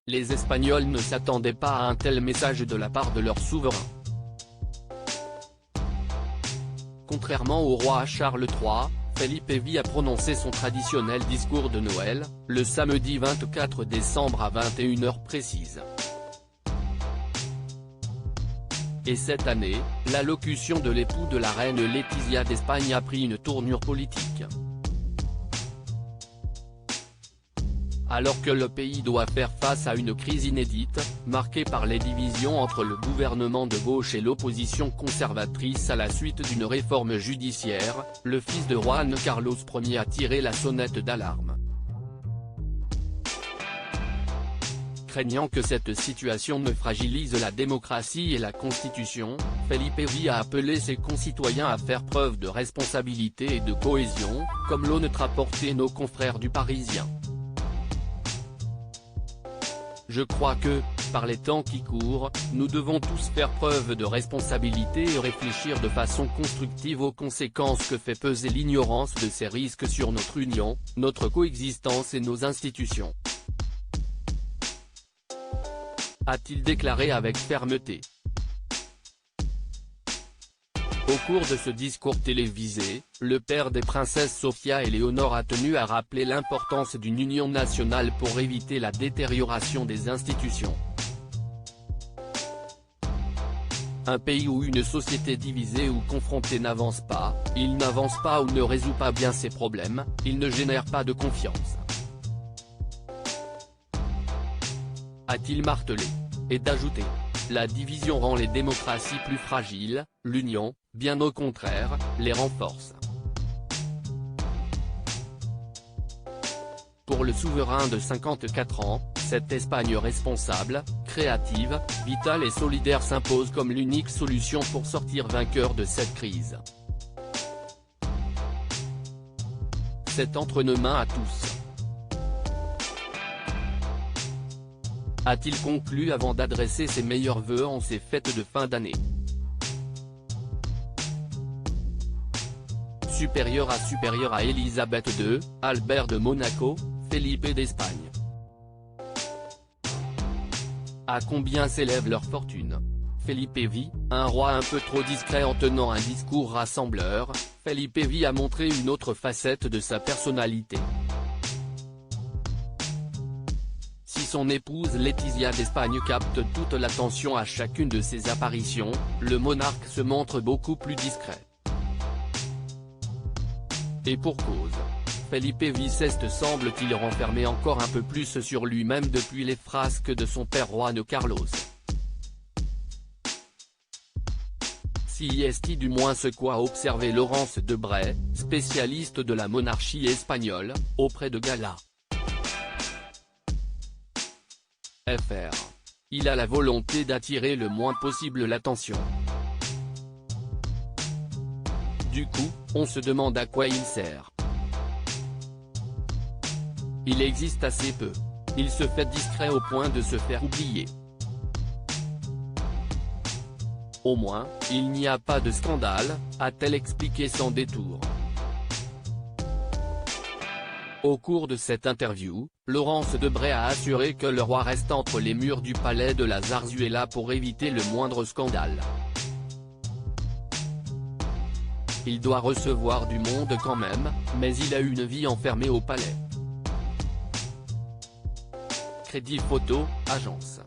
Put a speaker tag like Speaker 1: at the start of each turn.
Speaker 1: Les Espagnols ne s'attendaient pas à un tel message de la part de leur souverain. Contrairement au roi Charles III, Felipe V a prononcé son traditionnel discours de Noël, le samedi 24 décembre à 21h précise. Et cette année, l'allocution de l'époux de la reine Letizia d'Espagne a pris une tournure politique. Alors que le pays doit faire face à une crise inédite, marquée par les divisions entre le gouvernement de gauche et l'opposition conservatrice à la suite d'une réforme judiciaire, le fils de Juan Carlos Ier a tiré la sonnette d'alarme. Craignant que cette situation ne fragilise la démocratie et la Constitution, Felipe V a appelé ses concitoyens à faire preuve de responsabilité et de cohésion, comme l'ont rapporté nos confrères du Parisien. Je crois que, par les temps qui courent, nous devons tous faire preuve de responsabilité et réfléchir de façon constructive aux conséquences que fait peser l'ignorance de ces risques sur notre union, notre coexistence et nos institutions. A-t-il déclaré avec fermeté. Au cours de ce discours télévisé, le père des princesses Sofia et Léonore a tenu à rappeler l'importance d'une union nationale pour éviter la détérioration des institutions. Un pays où une société divisée ou confrontée n'avance pas, il n'avance pas ou ne résout pas bien ses problèmes, il ne génère pas de confiance. A-t-il martelé. Et d'ajouter. La division rend les démocraties plus fragiles, l'union, bien au contraire, les renforce. Pour le souverain de 54 ans, cette Espagne responsable, créative, vitale et solidaire s'impose comme l'unique solution pour sortir vainqueur de cette crise. C'est entre nos mains à tous. A-t-il conclu avant d'adresser ses meilleurs vœux en ces fêtes de fin d'année. Supérieur à Elisabeth II, Albert de Monaco, Felipe d'Espagne. À combien s'élève leur fortune? Felipe V, un roi un peu trop discret en tenant un discours rassembleur, Felipe V a montré une autre facette de sa personnalité. Si son épouse Letizia d'Espagne capte toute l'attention à chacune de ses apparitions, le monarque se montre beaucoup plus discret. Et pour cause. Felipe VI semble-t-il renfermer encore un peu plus sur lui-même depuis les frasques de son père Juan Carlos. Si est du moins ce qu'a observé Laurence Debray, spécialiste de la monarchie espagnole, auprès de Gala. Fr. Il a la volonté d'attirer le moins possible l'attention. Du coup, on se demande à quoi il sert. Il existe assez peu. Il se fait discret au point de se faire oublier. Au moins, il n'y a pas de scandale, a-t-elle expliqué sans détour. Au cours de cette interview, Laurence Debray a assuré que le roi reste entre les murs du palais de la Zarzuela pour éviter le moindre scandale. Il doit recevoir du monde quand même, mais il a une vie enfermée au palais. Crédit Photo, agence.